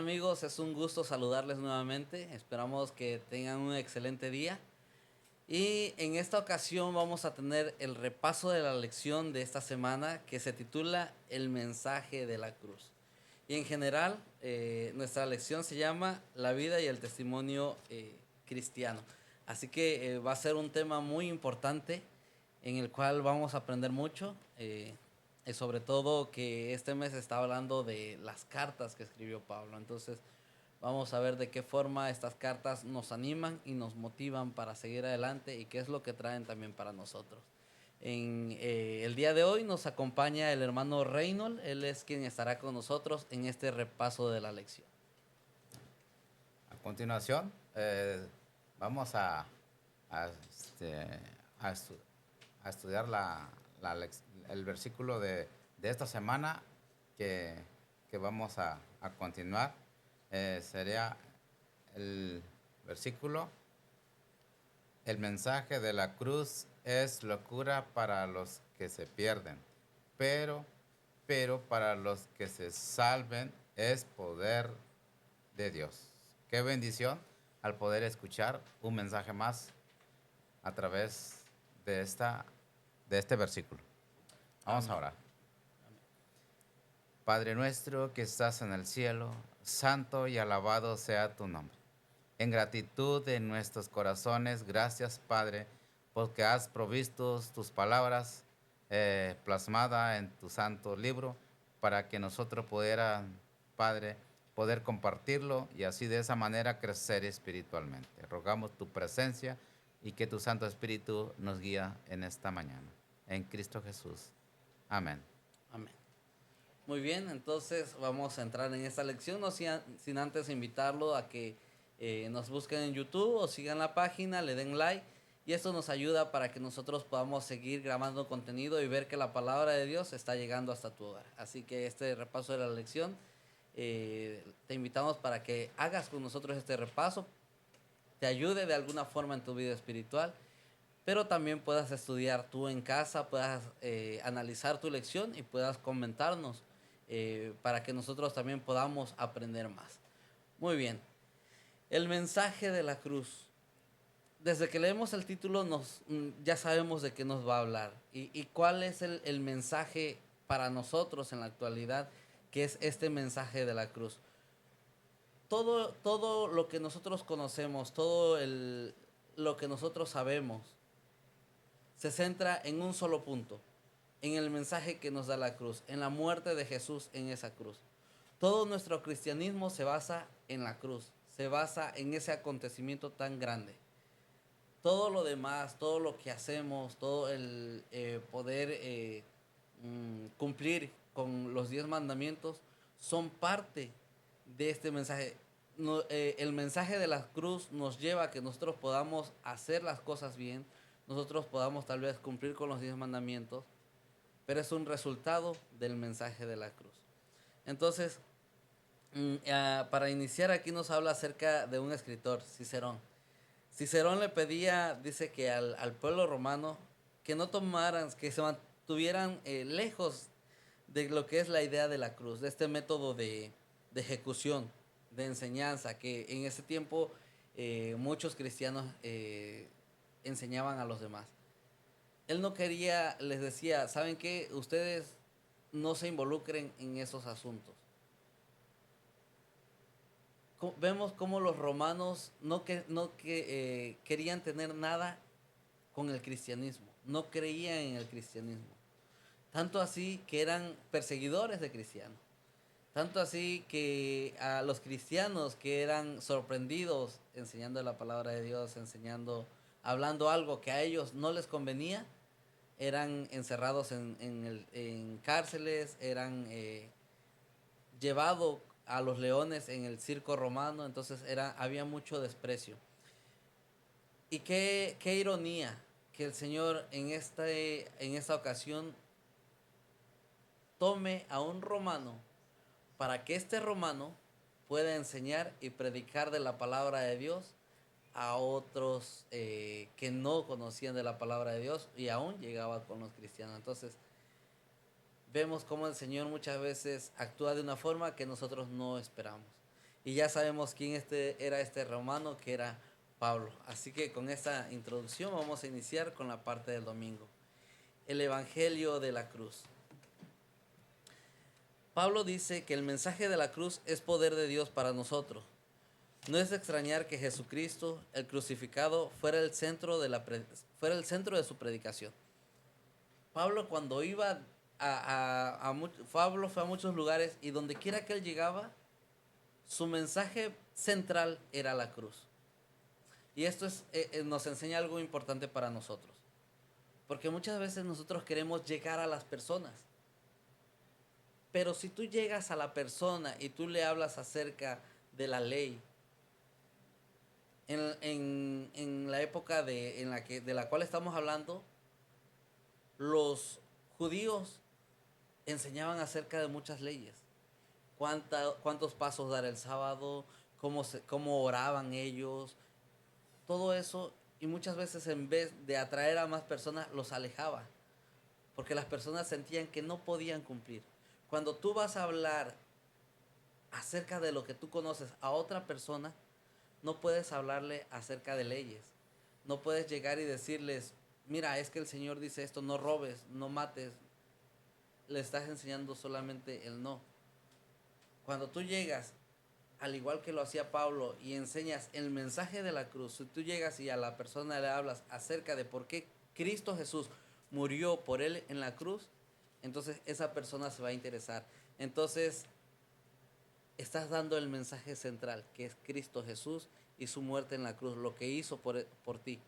amigos? Es un gusto saludarles nuevamente. Esperamos que tengan un excelente día. Y en esta ocasión vamos a tener el repaso de la lección de esta semana que se titula El mensaje de la cruz. Y en general, nuestra lección se llama La vida y el testimonio cristiano. Así que va a ser un tema muy importante en el cual vamos a aprender mucho. Sobre todo que este mes está hablando de las cartas que escribió Pablo. Entonces vamos a ver de qué forma estas cartas nos animan y nos motivan para seguir adelante y qué es lo que traen también para nosotros. El día de hoy nos acompaña el hermano Reynold. Él es quien estará con nosotros en este repaso de la lección. A continuación, vamos a, este, a estu- a estudiar el versículo de esta semana que, que vamos a continuar. Sería el versículo: el mensaje de la cruz es locura para los que se pierden, pero, pero para los que se salven es poder de Dios. Qué bendición al poder escuchar un mensaje más a través de, de este versículo. Vamos a Amén. orar. Padre nuestro que estás en el cielo, santo y alabado sea tu nombre. En gratitud en nuestros corazones, gracias Padre, porque has provisto tus palabras plasmada en tu santo libro para que nosotros pudieran, Padre, poder compartirlo y así de esa manera crecer espiritualmente. Rogamos tu presencia y que tu Santo Espíritu nos guíe en esta mañana. En Cristo Jesús. Amén. Amén. Muy bien, entonces vamos a entrar en esta lección, no sin antes invitarlo a que nos busquen en YouTube o sigan la página, le den like y esto nos ayuda para que nosotros podamos seguir grabando contenido y ver que la palabra de Dios está llegando hasta tu hogar. Así que este repaso de la lección, te invitamos para que hagas con nosotros este repaso, te ayude de alguna forma en tu vida espiritual, pero también puedas estudiar tú en casa, puedas analizar tu lección y puedas comentarnos para que nosotros también podamos aprender más. Muy bien, el mensaje de la cruz. Desde que leemos el título ya sabemos de qué nos va a hablar y cuál es el mensaje para nosotros en la actualidad, que es este mensaje de la cruz. Todo lo que nosotros conocemos, lo que nosotros sabemos, se centra en un solo punto, en el mensaje que nos da la cruz, en la muerte de Jesús en esa cruz. Todo nuestro cristianismo se basa en la cruz, se basa en ese acontecimiento tan grande. Todo lo demás, todo lo que hacemos, todo el poder cumplir con los 10 mandamientos son parte de este mensaje. No, el mensaje de la cruz nos lleva a que nosotros podamos hacer las cosas bien, nosotros podamos tal vez cumplir con los 10 mandamientos, pero es un resultado del mensaje de la cruz. Entonces, para iniciar aquí nos habla acerca de un escritor, Cicerón. Cicerón le pedía, dice que al pueblo romano, que no tomaran, que se mantuvieran lejos de lo que es la idea de la cruz, de este método de ejecución, de enseñanza, que en ese tiempo muchos cristianos enseñaban a los demás. Él no quería, les decía, ¿saben qué? Ustedes no se involucren en esos asuntos. Vemos cómo los romanos no querían tener nada con el cristianismo, no creían en el cristianismo. Tanto así que eran perseguidores de cristianos. Tanto así que a los cristianos que eran sorprendidos enseñando la palabra de Dios, hablando algo que a ellos no les convenía, eran encerrados en cárceles, eran llevados a los leones en el circo romano, entonces había mucho desprecio. Y qué ironía que el Señor en esta ocasión tome a un romano para que este romano pueda enseñar y predicar de la palabra de Dios a otros que no conocían de la palabra de Dios y aún llegaba con los cristianos. Entonces vemos cómo el Señor muchas veces actúa de una forma que nosotros no esperamos. Y ya sabemos quién era este romano, que era Pablo. Así que con esta introducción vamos a iniciar con la parte del domingo. El Evangelio de la cruz. Pablo dice que el mensaje de la cruz es poder de Dios para nosotros. No es de extrañar que Jesucristo, el crucificado, fuera el centro de su predicación. Pablo cuando iba Pablo fue a muchos lugares y donde quiera que él llegaba, su mensaje central era la cruz. Y esto nos enseña algo importante para nosotros. Porque muchas veces nosotros queremos llegar a las personas. Pero si tú llegas a la persona y tú le hablas acerca de la ley, en la época de la cual estamos hablando, los judíos enseñaban acerca de muchas leyes. Cuántos pasos dar el sábado, cómo oraban ellos, todo eso. Y muchas veces en vez de atraer a más personas, los alejaba. Porque las personas sentían que no podían cumplir. Cuando tú vas a hablar acerca de lo que tú conoces a otra persona, no puedes hablarle acerca de leyes. No puedes llegar y decirles, mira, es que el Señor dice esto, no robes, no mates. Le estás enseñando solamente el no. Cuando tú llegas, al igual que lo hacía Pablo, y enseñas el mensaje de la cruz, si tú llegas y a la persona le hablas acerca de por qué Cristo Jesús murió por él en la cruz, entonces esa persona se va a interesar. Entonces, estás dando el mensaje central, que es Cristo Jesús y su muerte en la cruz, lo que hizo por ti.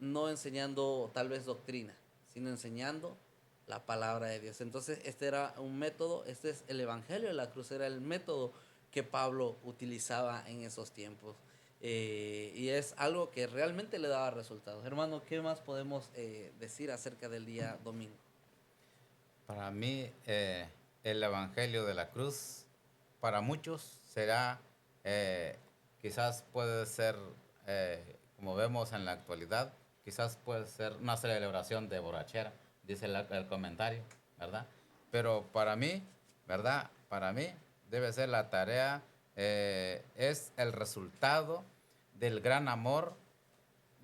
No enseñando tal vez doctrina, sino enseñando la palabra de Dios. Entonces, este era un método, este es el Evangelio de la cruz, era el método que Pablo utilizaba en esos tiempos. Y es algo que realmente le daba resultados. Hermano, ¿qué más podemos decir acerca del día domingo? Para mí, el Evangelio de la Cruz, para muchos será, eh, quizás puede ser, como vemos en la actualidad, quizás puede ser una celebración de borrachera, dice el comentario, ¿verdad? Pero para mí, ¿verdad? Para mí debe ser la tarea, es el resultado del gran amor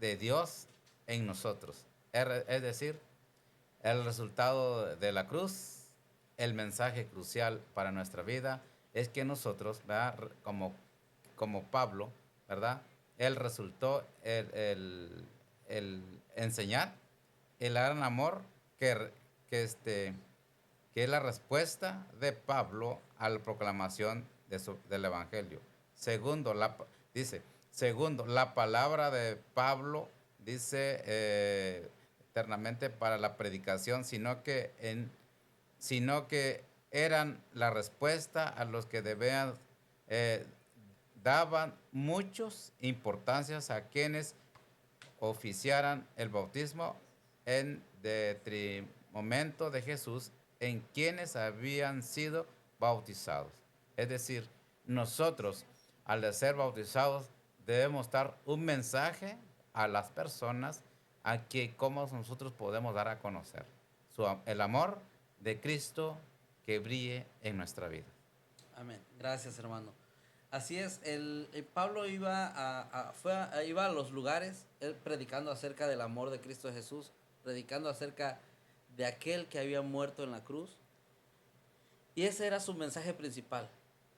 de Dios en nosotros. Es decir, el resultado de la cruz, el mensaje crucial para nuestra vida, es que nosotros, ¿verdad? Como Pablo, ¿verdad? Él resultó el enseñar el gran amor que, que, que es la respuesta de Pablo a la proclamación del Evangelio. Segundo, dice, segundo, la palabra de Pablo dice eternamente para la predicación, sino que eran la respuesta a los que debían, eh, daban muchas importancias a quienes oficiaran el bautismo en detrimento de Jesús en quienes habían sido bautizados. Es decir, nosotros al ser bautizados debemos dar un mensaje a las personas a que cómo nosotros podemos dar a conocer el amor de Cristo que brille en nuestra vida. Amén. Gracias, hermano. Así es, Pablo iba a los lugares, él predicando acerca del amor de Cristo Jesús, predicando acerca de aquel que había muerto en la cruz. Y ese era su mensaje principal,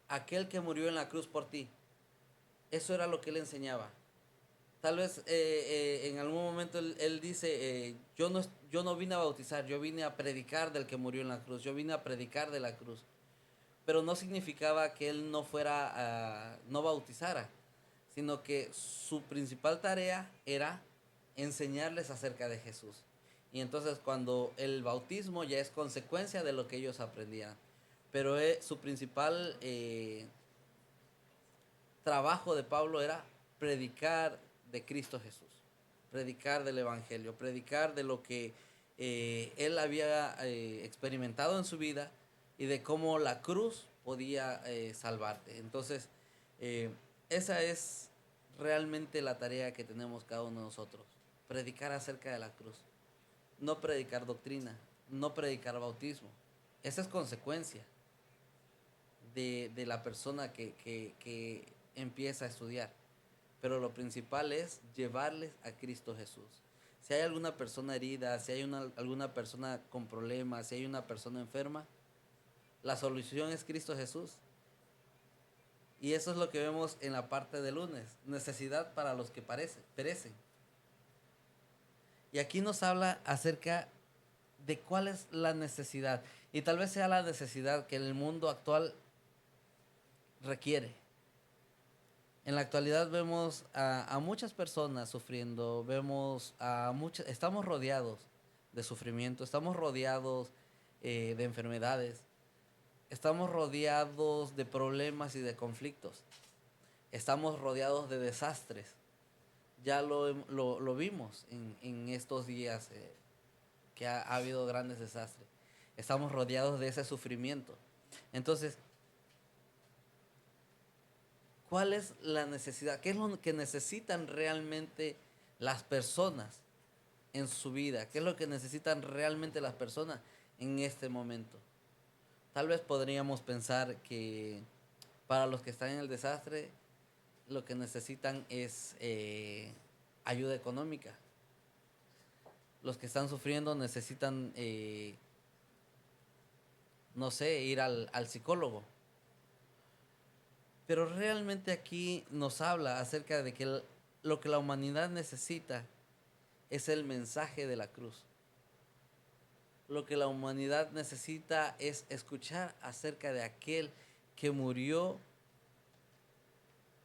aquel que murió en la cruz por ti. Eso era lo que él enseñaba. Tal vez en algún momento él dice, yo no vine a bautizar, yo vine a predicar del que murió en la cruz, yo vine a predicar de la cruz. Pero no significaba que él no bautizara, sino que su principal tarea era enseñarles acerca de Jesús. Y entonces cuando el bautismo ya es consecuencia de lo que ellos aprendían. Pero su principal trabajo de Pablo era predicar de Cristo Jesús, predicar del Evangelio, predicar de lo que él había experimentado en su vida y de cómo la cruz podía salvarte. Entonces, eh, esa es realmente la tarea que tenemos cada uno de nosotros, predicar acerca de la cruz, no predicar doctrina, no predicar bautismo. Esa es consecuencia de la persona que empieza a estudiar. Pero lo principal es llevarles a Cristo Jesús. Si hay alguna persona herida, si hay alguna persona con problemas, si hay una persona enferma, la solución es Cristo Jesús. Y eso es lo que vemos en la parte de lunes. Necesidad para los que perecen. Y aquí nos habla acerca de cuál es la necesidad. Y tal vez sea la necesidad que el mundo actual requiere. En la actualidad vemos a muchas personas sufriendo, estamos rodeados de sufrimiento, estamos rodeados de enfermedades, estamos rodeados de problemas y de conflictos, estamos rodeados de desastres. Ya lo vimos en estos días que ha habido grandes desastres. Estamos rodeados de ese sufrimiento. Entonces, ¿cuál es la necesidad? ¿Qué es lo que necesitan realmente las personas en su vida? ¿Qué es lo que necesitan realmente las personas en este momento? Tal vez podríamos pensar que para los que están en el desastre, lo que necesitan es ayuda económica. Los que están sufriendo necesitan, no sé, ir al psicólogo. Pero realmente aquí nos habla acerca de que lo que la humanidad necesita es el mensaje de la cruz. Lo que la humanidad necesita es escuchar acerca de aquel que murió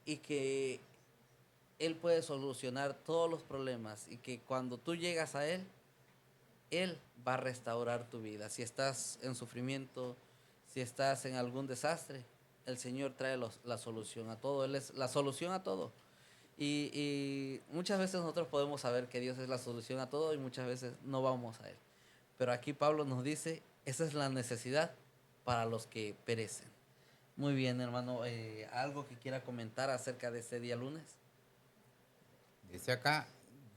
y que Él puede solucionar todos los problemas y que cuando tú llegas a Él va a restaurar tu vida. Si estás en sufrimiento, si estás en algún desastre, el Señor trae la solución a todo. Él es la solución a todo. Y muchas veces nosotros podemos saber que Dios es la solución a todo y muchas veces no vamos a Él. Pero aquí Pablo nos dice, esa es la necesidad para los que perecen. Muy bien, hermano. ¿Algo que quiera comentar acerca de este día lunes? Dice acá,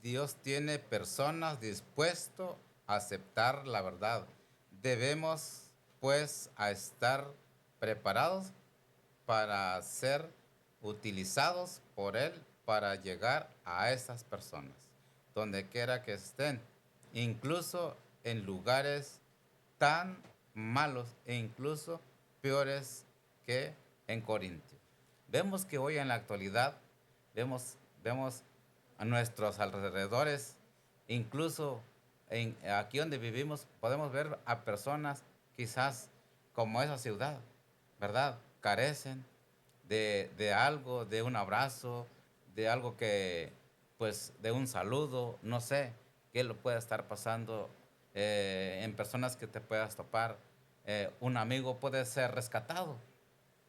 Dios tiene personas dispuestas a aceptar la verdad. Debemos, pues, a estar preparados para ser utilizados por Él para llegar a esas personas, donde quiera que estén, incluso en lugares tan malos e incluso peores que en Corintio. Vemos que hoy en la actualidad vemos a nuestros alrededores, incluso aquí donde vivimos, podemos ver a personas quizás como esa ciudad, ¿verdad? Carecen de algo, de un abrazo, de algo que, pues, de un saludo, no sé qué lo puede estar pasando en personas que te puedas topar. Un amigo puede ser rescatado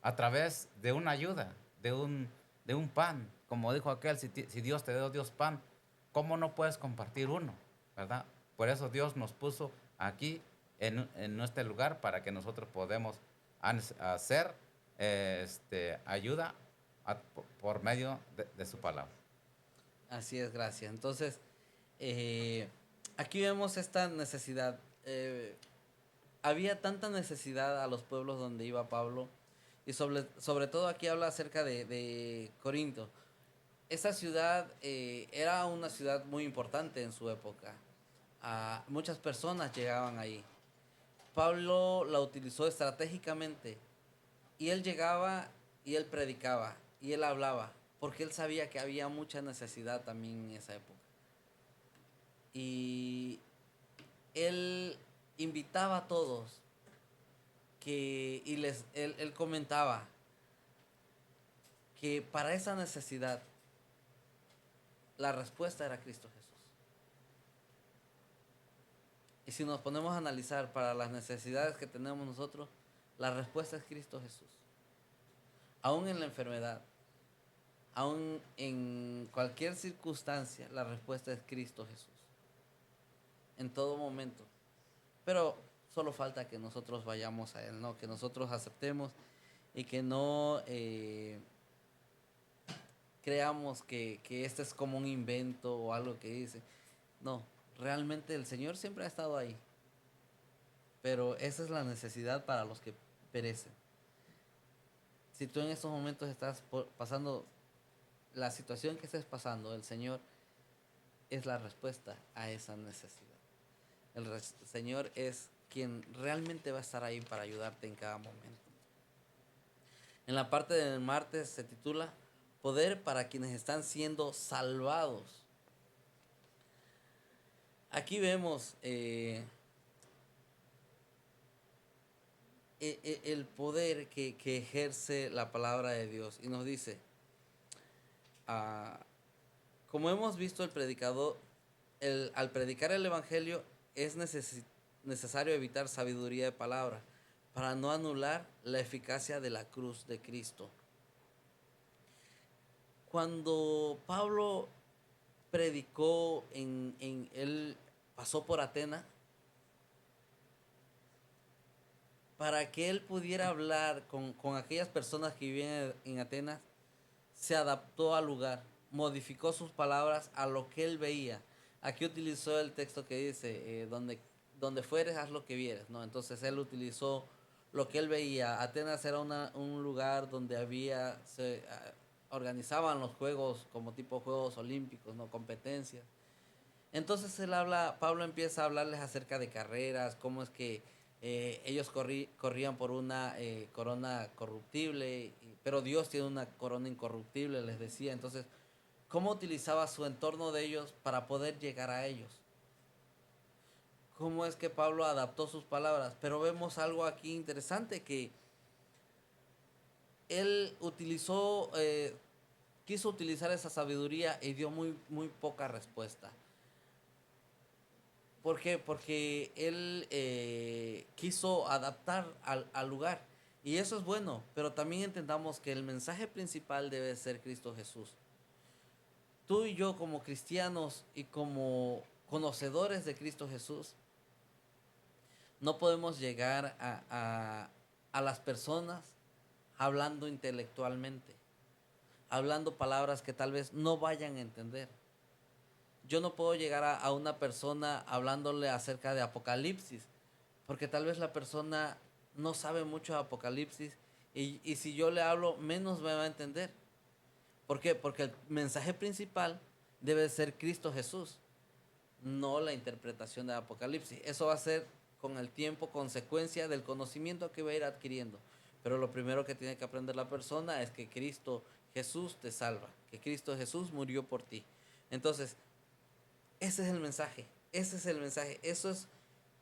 a través de una ayuda, de un pan. Como dijo aquel, si Dios te dio Dios pan, ¿cómo no puedes compartir uno? ¿Verdad? Por eso Dios nos puso aquí en este lugar para que nosotros podamos hacer ayuda por medio de su palabra. Así es, gracias. Entonces, aquí vemos esta necesidad. Había tanta necesidad a los pueblos donde iba Pablo. Y sobre todo aquí habla acerca de Corinto. Esa ciudad era una ciudad muy importante en su época. Muchas personas llegaban ahí. Pablo la utilizó estratégicamente y él llegaba y él predicaba y él hablaba porque él sabía que había mucha necesidad también en esa época. Y él invitaba a todos él comentaba que para esa necesidad la respuesta era Cristo Jesús. Y si nos ponemos a analizar para las necesidades que tenemos nosotros, la respuesta es Cristo Jesús. Aún en la enfermedad, aún en cualquier circunstancia, la respuesta es Cristo Jesús. En todo momento. Pero solo falta que nosotros vayamos a Él, ¿no? Que nosotros aceptemos y que no creamos que este es como un invento o algo que dice. No, realmente el Señor siempre ha estado ahí. Pero esa es la necesidad para los que perecen. Si tú en estos momentos estás pasando la situación que estés pasando, el Señor es la respuesta a esa necesidad. Señor es quien realmente va a estar ahí para ayudarte en cada momento. En la parte del martes se titula Poder para quienes están siendo salvados. Aquí vemos el poder que ejerce la palabra de Dios. Y nos dice, como hemos visto el predicador, al predicar el Evangelio es necesario evitar sabiduría de palabra para no anular la eficacia de la cruz de Cristo. Cuando Pablo predicó, él pasó por Atenas, para que él pudiera hablar con aquellas personas que vivían en Atenas, se adaptó al lugar, modificó sus palabras a lo que él veía. Aquí utilizó el texto que dice, donde fueres, haz lo que vieres, ¿no? Entonces él utilizó lo que él veía. Atenas era un lugar donde se organizaban los juegos como tipo Juegos Olímpicos, ¿no? Competencias. Entonces Pablo empieza a hablarles acerca de carreras, cómo es que ellos corrían por una corona corruptible, pero Dios tiene una corona incorruptible, les decía. Entonces, ¿cómo utilizaba su entorno de ellos para poder llegar a ellos? ¿Cómo es que Pablo adaptó sus palabras? Pero vemos algo aquí interesante, que él quiso utilizar esa sabiduría y dio muy poca respuesta. ¿Por qué? Porque él quiso adaptar al lugar. Y eso es bueno, pero también entendamos que el mensaje principal debe ser Cristo Jesús. Tú y yo como cristianos y como conocedores de Cristo Jesús, no podemos llegar a las personas hablando intelectualmente, hablando palabras que tal vez no vayan a entender. Yo no puedo llegar a una persona hablándole acerca de Apocalipsis, porque tal vez la persona no sabe mucho de Apocalipsis y si yo le hablo, menos me va a entender. ¿Por qué? Porque el mensaje principal debe ser Cristo Jesús, no la interpretación de Apocalipsis. Eso va a ser con el tiempo consecuencia del conocimiento que va a ir adquiriendo. Pero lo primero que tiene que aprender la persona es que Cristo Jesús te salva, que Cristo Jesús murió por ti. Entonces, ese es el mensaje, eso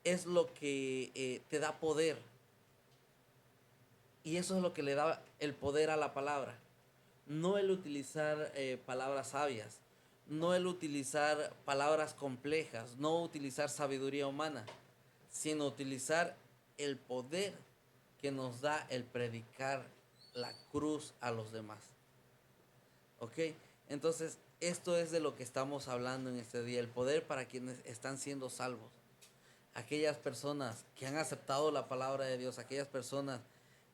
es lo que te da poder. Y eso es lo que le da el poder a la palabra. No el utilizar palabras sabias, no el utilizar palabras complejas, no utilizar sabiduría humana, sino utilizar el poder que nos da el predicar la cruz a los demás. ¿Ok? Entonces, esto es de lo que estamos hablando en este día, el poder para quienes están siendo salvos. Aquellas personas que han aceptado la palabra de Dios, aquellas personas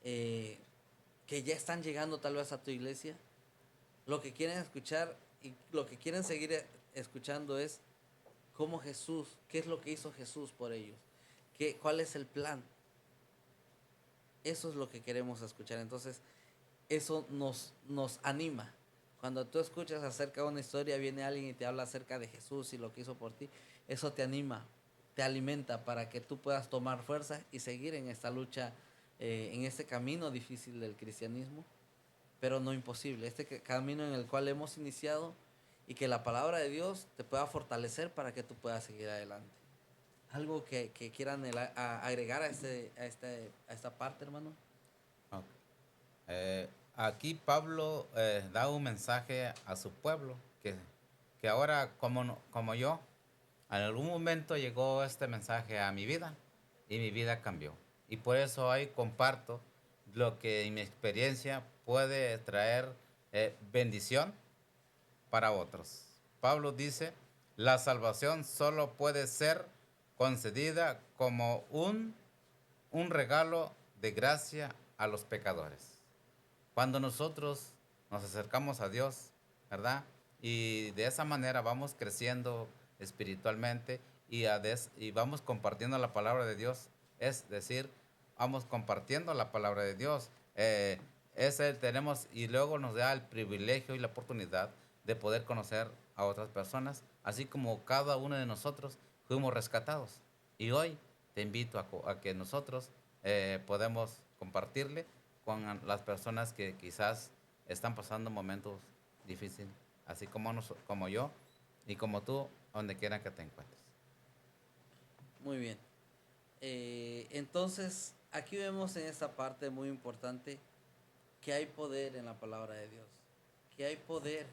que ya están llegando tal vez a tu iglesia, lo que quieren escuchar y lo que quieren seguir escuchando es cómo Jesús, qué es lo que hizo Jesús por ellos, cuál es el plan. Eso es lo que queremos escuchar. Entonces, eso nos anima. Cuando tú escuchas acerca de una historia, viene alguien y te habla acerca de Jesús y lo que hizo por ti, eso te anima, te alimenta para que tú puedas tomar fuerza y seguir en esta lucha, en este camino difícil del cristianismo, pero no imposible, este camino en el cual hemos iniciado, y que la palabra de Dios te pueda fortalecer para que tú puedas seguir adelante. ¿Algo que quieran agregar a esta parte, hermano? Ok. Aquí Pablo da un mensaje a su pueblo, que ahora como yo, en algún momento llegó este mensaje a mi vida y mi vida cambió. Y por eso hoy comparto lo que en mi experiencia puede traer bendición para otros. Pablo dice, la salvación solo puede ser concedida como un regalo de gracia a los pecadores. Cuando nosotros nos acercamos a Dios, ¿verdad? Y de esa manera vamos creciendo espiritualmente y vamos compartiendo la palabra de Dios. Es decir, vamos compartiendo la palabra de Dios. tenemos, y luego nos da el privilegio y la oportunidad de poder conocer a otras personas, así como cada uno de nosotros fuimos rescatados. Y hoy te invito a que nosotros podemos compartirle con las personas que quizás están pasando momentos difíciles, así como, como yo y como tú, donde quiera que te encuentres. Muy bien. Entonces, aquí vemos en esta parte muy importante que hay poder en la palabra de Dios, que hay poder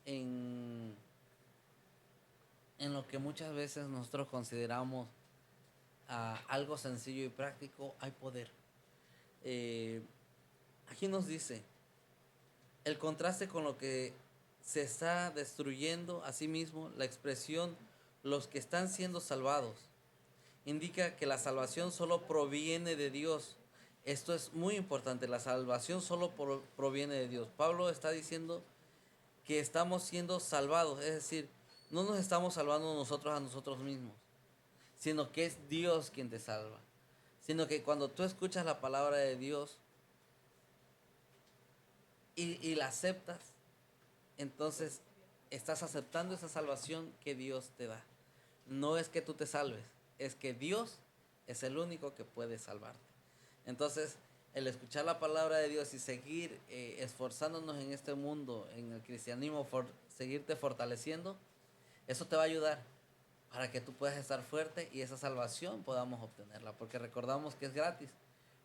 en, en lo que muchas veces nosotros consideramos algo sencillo y práctico, hay poder. Eh, Aquí nos dice el contraste con lo que se está destruyendo, asimismo, la expresión los que están siendo salvados indica que la salvación solo proviene de Dios. Esto es muy importante, la salvación solo proviene de Dios. Pablo está diciendo que estamos siendo salvados, es decir, no nos estamos salvando nosotros a nosotros mismos, sino que es Dios quien te salva. Sino que cuando tú escuchas la palabra de Dios y la aceptas, entonces estás aceptando esa salvación que Dios te da. No es que tú te salves, es que Dios es el único que puede salvarte. Entonces, el escuchar la palabra de Dios y seguir esforzándonos en este mundo, en el cristianismo, seguirte fortaleciendo, eso te va a ayudar para que tú puedas estar fuerte y esa salvación podamos obtenerla, porque recordamos que es gratis.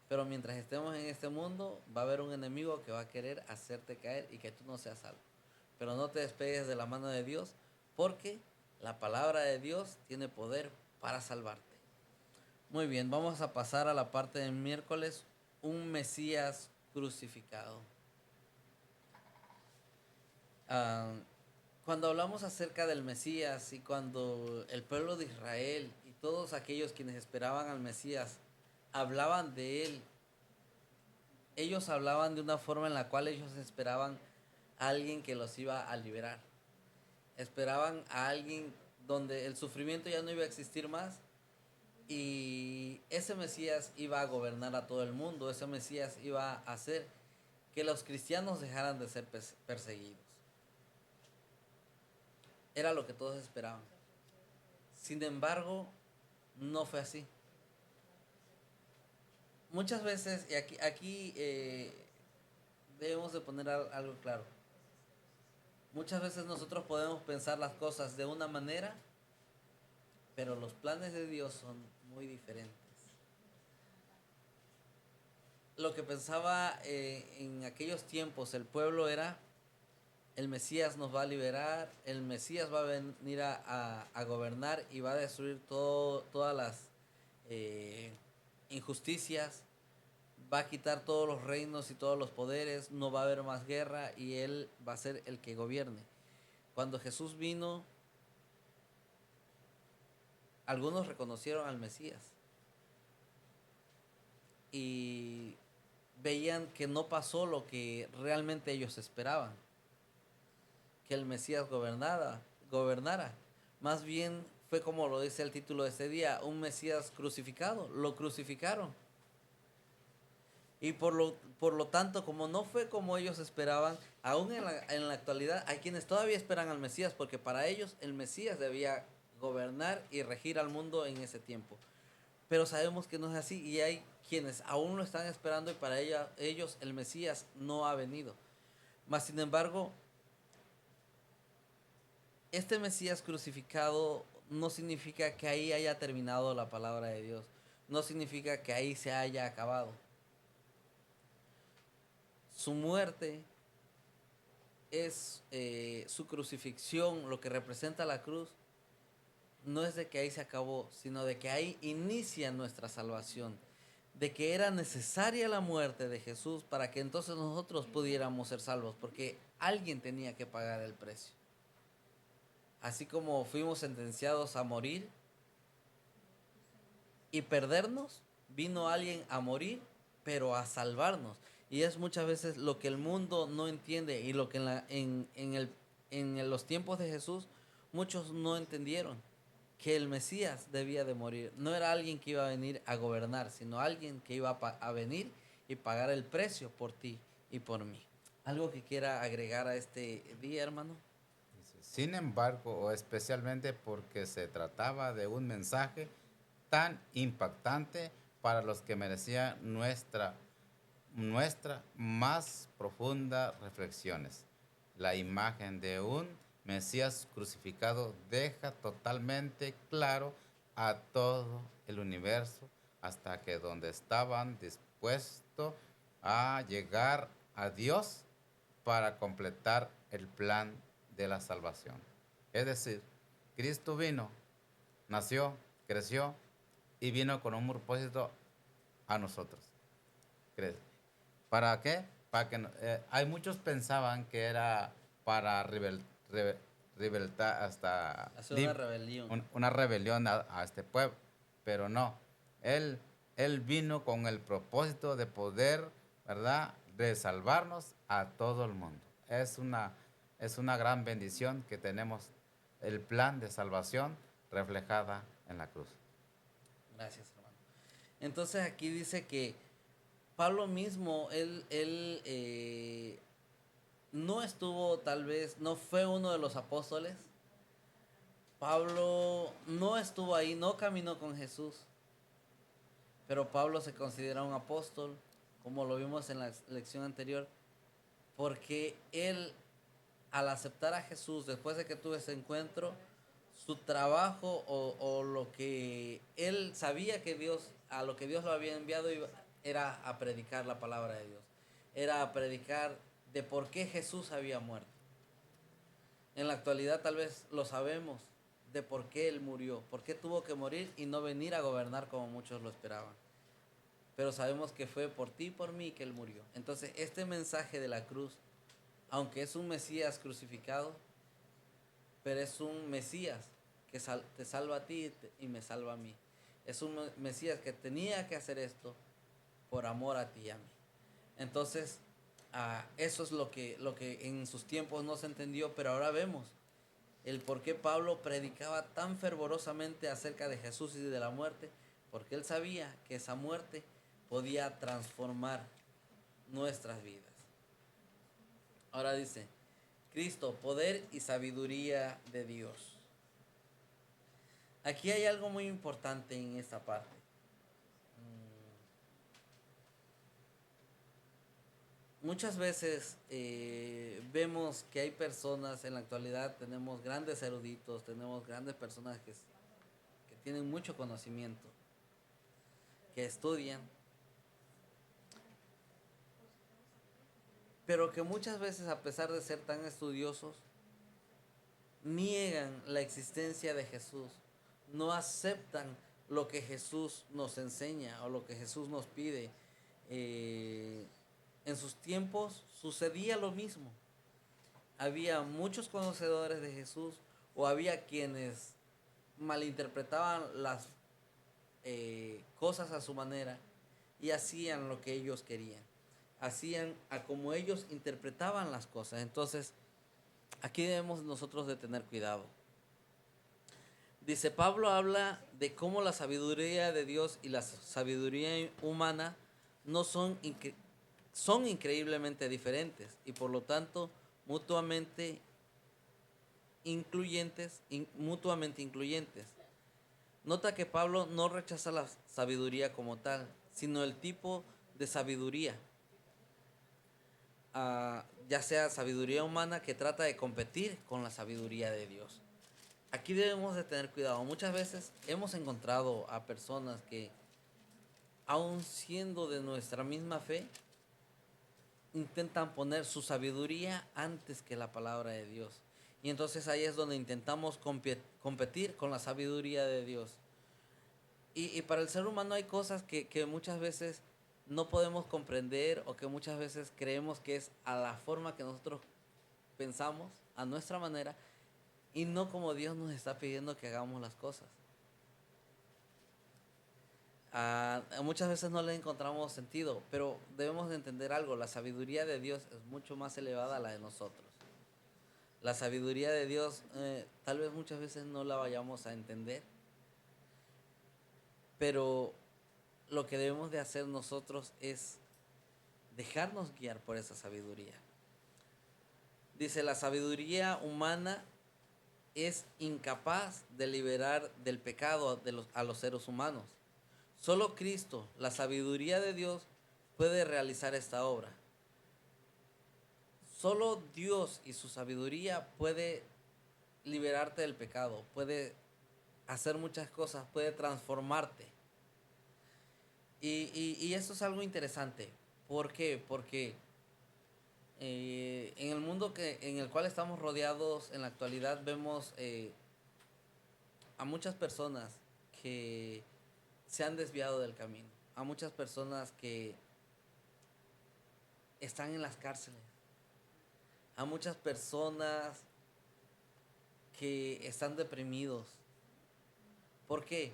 Pero mientras estemos en este mundo, va a haber un enemigo que va a querer hacerte caer y que tú no seas salvo. Pero no te despegues de la mano de Dios, porque la palabra de Dios tiene poder para salvarte. Muy bien, vamos a pasar a la parte del miércoles, un Mesías crucificado. Ah, Cuando hablamos acerca del Mesías y cuando el pueblo de Israel y todos aquellos quienes esperaban al Mesías hablaban de él, ellos hablaban de una forma en la cual ellos esperaban a alguien que los iba a liberar. Esperaban a alguien donde el sufrimiento ya no iba a existir más y ese Mesías iba a gobernar a todo el mundo. Ese Mesías iba a hacer que los cristianos dejaran de ser perseguidos. Era lo que todos esperaban. Sin embargo, no fue así. Muchas veces, y aquí debemos de poner algo claro. Muchas veces nosotros podemos pensar las cosas de una manera, pero los planes de Dios son muy diferentes. Lo que pensaba en aquellos tiempos el pueblo era, el Mesías nos va a liberar, el Mesías va a venir a gobernar y va a destruir todas las injusticias, va a quitar todos los reinos y todos los poderes, no va a haber más guerra y Él va a ser el que gobierne. Cuando Jesús vino, algunos reconocieron al Mesías y veían que no pasó lo que realmente ellos esperaban, que el Mesías gobernara. Más bien fue como lo dice el título de este día, un Mesías crucificado, lo crucificaron. Y por lo tanto, como no fue como ellos esperaban, aún en la actualidad hay quienes todavía esperan al Mesías, porque para ellos el Mesías debía gobernar y regir al mundo en ese tiempo. Pero sabemos que no es así y hay quienes aún lo están esperando y para ellos el Mesías no ha venido. Mas sin embargo, este Mesías crucificado no significa que ahí haya terminado la palabra de Dios. No significa que ahí se haya acabado. Su muerte es su crucifixión, lo que representa la cruz, no es de que ahí se acabó, sino de que ahí inicia nuestra salvación, de que era necesaria la muerte de Jesús para que entonces nosotros pudiéramos ser salvos, porque alguien tenía que pagar el precio. Así como fuimos sentenciados a morir y perdernos, vino alguien a morir, pero a salvarnos. Y es muchas veces lo que el mundo no entiende y lo que en los tiempos de Jesús muchos no entendieron, que el Mesías debía de morir. No era alguien que iba a venir a gobernar, sino alguien que iba a venir y pagar el precio por ti y por mí. ¿Algo que quiera agregar a este día, hermano? Sin embargo, o especialmente porque se trataba de un mensaje tan impactante para los que merecían nuestra más profunda reflexiones. La imagen de un Mesías crucificado deja totalmente claro a todo el universo hasta que donde estaban dispuestos a llegar a Dios para completar el plan de la salvación. Es decir, Cristo vino, nació, creció y vino con un propósito a nosotros. ¿Para qué? Para que hay muchos pensaban que era para hasta Hacer una rebelión. una rebelión a este pueblo, pero no. Él, él vino con el propósito de poder, ¿verdad?, de salvarnos a todo el mundo. Es una gran bendición que tenemos el plan de salvación reflejada en la cruz. Gracias, hermano. Entonces aquí dice que Pablo mismo, él no estuvo, tal vez, no fue uno de los apóstoles. Pablo no estuvo ahí, no caminó con Jesús. Pero Pablo se considera un apóstol, como lo vimos en la lección anterior, porque él, al aceptar a Jesús, después de que tuvo ese encuentro, su trabajo o lo que él sabía que Dios, a lo que Dios lo había enviado, era a predicar la palabra de Dios. Era a predicar de por qué Jesús había muerto. En la actualidad tal vez lo sabemos de por qué Él murió, por qué tuvo que morir y no venir a gobernar como muchos lo esperaban. Pero sabemos que fue por ti y por mí que Él murió. Entonces este mensaje de la cruz, aunque es un Mesías crucificado, pero es un Mesías que te salva a ti y me salva a mí. Es un Mesías que tenía que hacer esto por amor a ti y a mí. Entonces, eso es lo que en sus tiempos no se entendió, pero ahora vemos el por qué Pablo predicaba tan fervorosamente acerca de Jesús y de la muerte, porque él sabía que esa muerte podía transformar nuestras vidas. Ahora dice, Cristo, poder y sabiduría de Dios. Aquí hay algo muy importante en esta parte. Muchas veces vemos que hay personas, en la actualidad tenemos grandes eruditos, tenemos grandes personas que tienen mucho conocimiento, que estudian, pero que muchas veces, a pesar de ser tan estudiosos, niegan la existencia de Jesús, no aceptan lo que Jesús nos enseña o lo que Jesús nos pide. En sus tiempos sucedía lo mismo. Había muchos conocedores de Jesús o había quienes malinterpretaban las cosas a su manera y hacían lo que ellos querían. Hacían a como ellos interpretaban las cosas. Entonces, aquí debemos nosotros de tener cuidado. Dice, Pablo habla de cómo la sabiduría de Dios y la sabiduría humana no son increíblemente diferentes y por lo tanto mutuamente incluyentes. Nota que Pablo no rechaza la sabiduría como tal, sino el tipo de sabiduría, ya sea sabiduría humana que trata de competir con la sabiduría de Dios. Aquí debemos de tener cuidado. Muchas veces hemos encontrado a personas que, aun siendo de nuestra misma fe, intentan poner su sabiduría antes que la palabra de Dios. Y entonces ahí es donde intentamos competir con la sabiduría de Dios. Y para el ser humano hay cosas que muchas veces no podemos comprender o que muchas veces creemos que es a la forma que nosotros pensamos, a nuestra manera, y no como Dios nos está pidiendo que hagamos las cosas. Muchas veces no le encontramos sentido, pero debemos de entender algo, la sabiduría de Dios es mucho más elevada a la de nosotros. La sabiduría de Dios tal vez muchas veces no la vayamos a entender, pero lo que debemos de hacer nosotros es dejarnos guiar por esa sabiduría. Dice, la sabiduría humana es incapaz de liberar del pecado a los seres humanos. Solo Cristo, la sabiduría de Dios, puede realizar esta obra. Solo Dios y su sabiduría puede liberarte del pecado, puede hacer muchas cosas, puede transformarte. Y esto es algo interesante. ¿Por qué? Porque en el mundo en el cual estamos rodeados en la actualidad vemos a muchas personas que se han desviado del camino, a muchas personas que están en las cárceles, a muchas personas que están deprimidos. ¿Por qué?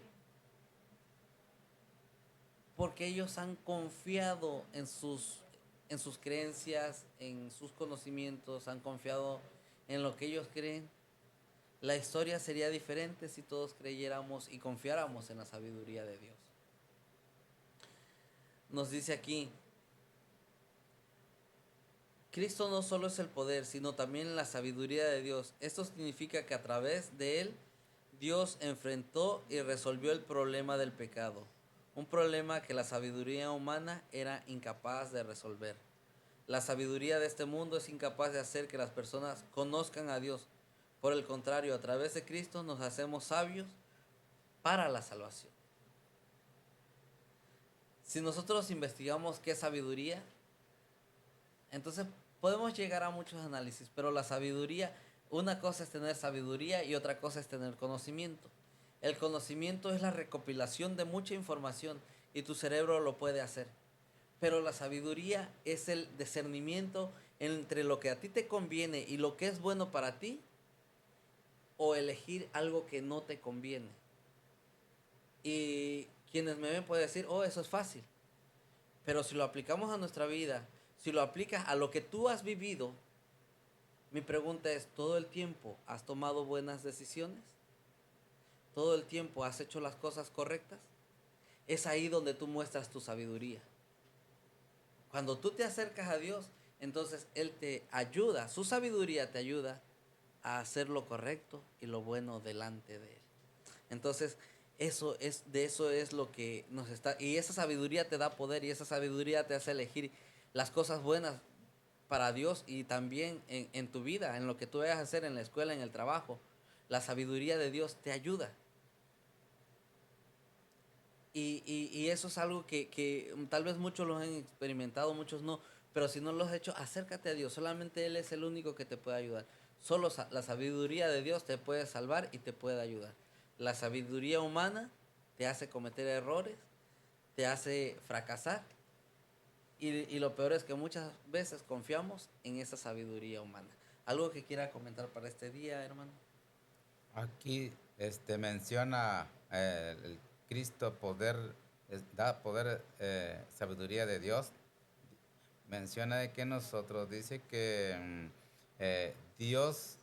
Porque ellos han confiado en sus creencias, en sus conocimientos, han confiado en lo que ellos creen. La historia sería diferente si todos creyéramos y confiáramos en la sabiduría de Dios. Nos dice aquí, Cristo no solo es el poder, sino también la sabiduría de Dios. Esto significa que a través de Él, Dios enfrentó y resolvió el problema del pecado. Un problema que la sabiduría humana era incapaz de resolver. La sabiduría de este mundo es incapaz de hacer que las personas conozcan a Dios. Por el contrario, a través de Cristo nos hacemos sabios para la salvación. Si nosotros investigamos qué es sabiduría, entonces podemos llegar a muchos análisis, pero la sabiduría, una cosa es tener sabiduría y otra cosa es tener conocimiento. El conocimiento es la recopilación de mucha información y tu cerebro lo puede hacer. Pero la sabiduría es el discernimiento entre lo que a ti te conviene y lo que es bueno para ti, o elegir algo que no te conviene. Y quienes me ven pueden decir, oh, eso es fácil. Pero si lo aplicamos a nuestra vida, si lo aplicas a lo que tú has vivido, mi pregunta es, ¿todo el tiempo has tomado buenas decisiones? ¿Todo el tiempo has hecho las cosas correctas? Es ahí donde tú muestras tu sabiduría. Cuando tú te acercas a Dios, entonces Él te ayuda, su sabiduría te ayuda a hacer lo correcto y lo bueno delante de Él. Entonces, de eso es lo que nos está, y esa sabiduría te da poder y esa sabiduría te hace elegir las cosas buenas para Dios y también en tu vida, en lo que tú vayas a hacer en la escuela, en el trabajo. La sabiduría de Dios te ayuda. Y eso es algo que tal vez muchos lo han experimentado, muchos no, pero si no lo has hecho, acércate a Dios. Solamente Él es el único que te puede ayudar. Solo la sabiduría de Dios te puede salvar y te puede ayudar. La sabiduría humana te hace cometer errores, te hace fracasar. Y lo peor es que muchas veces confiamos en esa sabiduría humana. ¿Algo que quiera comentar para este día, hermano? Aquí menciona el Cristo poder, da poder, sabiduría de Dios. Menciona de que nosotros, dice que Dios,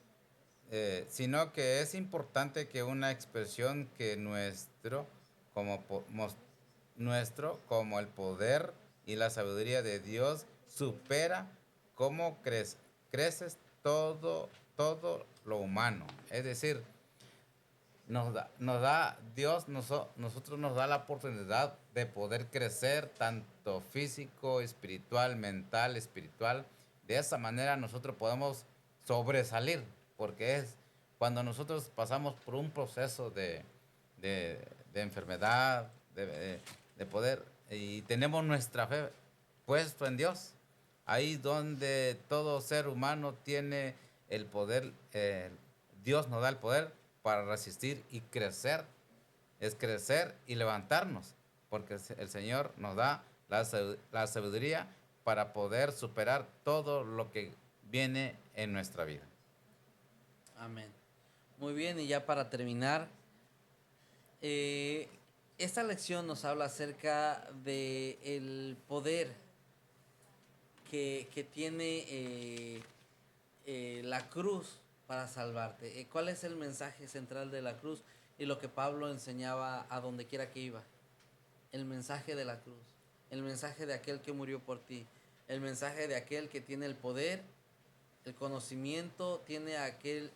sino que es importante que una expresión que nuestro, como el poder y la sabiduría de Dios, supera cómo creces todo lo humano. Es decir, nosotros nos da la oportunidad de poder crecer tanto físico, espiritual, mental, espiritual. De esa manera nosotros podemos sobresalir, porque es cuando nosotros pasamos por un proceso de enfermedad, de poder, y tenemos nuestra fe puesto en Dios, ahí donde todo ser humano tiene el poder, Dios nos da el poder para resistir y crecer. Es crecer y levantarnos, porque el Señor nos da la sabiduría para poder superar todo lo que viene en nuestra vida. Amén. Muy bien, y ya para terminar, esta lección nos habla acerca de el poder que tiene la cruz para salvarte. ¿Cuál es el mensaje central de la cruz y lo que Pablo enseñaba a donde quiera que iba? El mensaje de la cruz, el mensaje de aquel que murió por ti. El mensaje de aquel que tiene el poder, el conocimiento, tiene aquel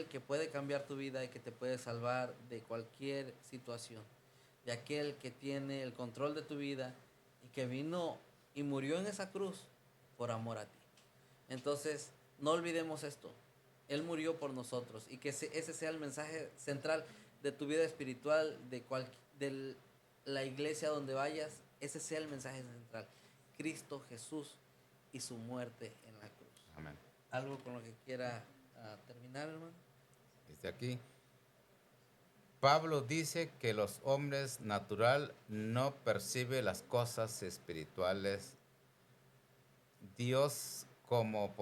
que puede cambiar tu vida y que te puede salvar de cualquier situación. De aquel que tiene el control de tu vida y que vino y murió en esa cruz por amor a ti. Entonces, no olvidemos esto. Él murió por nosotros y que ese sea el mensaje central de tu vida espiritual, de la iglesia donde vayas, ese sea el mensaje central. Cristo Jesús y su muerte en la cruz. Amén. ¿Algo con lo que quiera terminar, hermano? Desde aquí, Pablo dice que los hombres natural no percibe las cosas espirituales. Dios, ¿cómo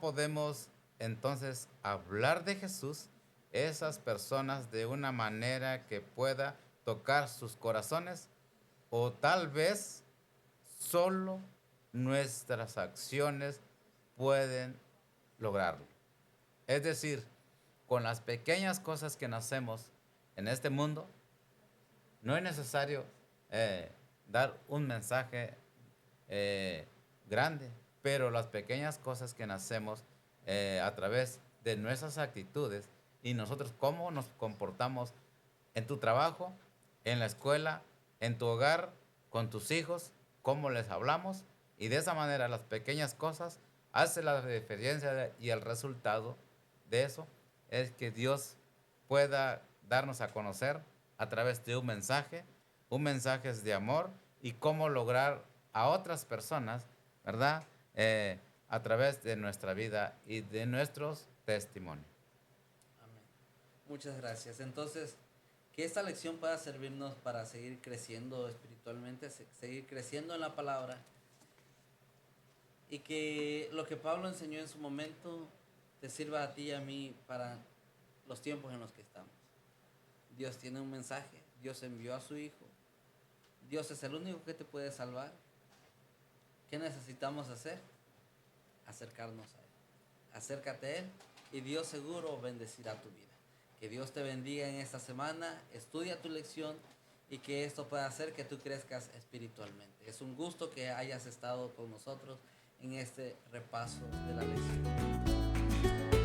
podemos entonces hablar de Jesús esas personas de una manera que pueda tocar sus corazones? O tal vez solo nuestras acciones pueden lograrlo. Es decir, con las pequeñas cosas que hacemos en este mundo, no es necesario dar un mensaje grande, pero las pequeñas cosas que hacemos a través de nuestras actitudes y nosotros cómo nos comportamos en tu trabajo, en la escuela, en tu hogar, con tus hijos, cómo les hablamos, y de esa manera las pequeñas cosas hacen la diferencia y el resultado de eso es que Dios pueda darnos a conocer a través de un mensaje es de amor y cómo lograr a otras personas, ¿verdad? A través de nuestra vida y de nuestros testimonios. Amén. Muchas gracias. Entonces, que esta lección pueda servirnos para seguir creciendo espiritualmente, seguir creciendo en la palabra, y que lo que Pablo enseñó en su momento te sirva a ti y a mí para los tiempos en los que estamos. Dios tiene un mensaje, Dios envió a su Hijo, Dios es el único que te puede salvar. ¿Qué necesitamos hacer? Acercarnos a Él. Acércate a Él y Dios seguro bendecirá tu vida. Que Dios te bendiga en esta semana, estudia tu lección y que esto pueda hacer que tú crezcas espiritualmente. Es un gusto que hayas estado con nosotros en este repaso de la lección.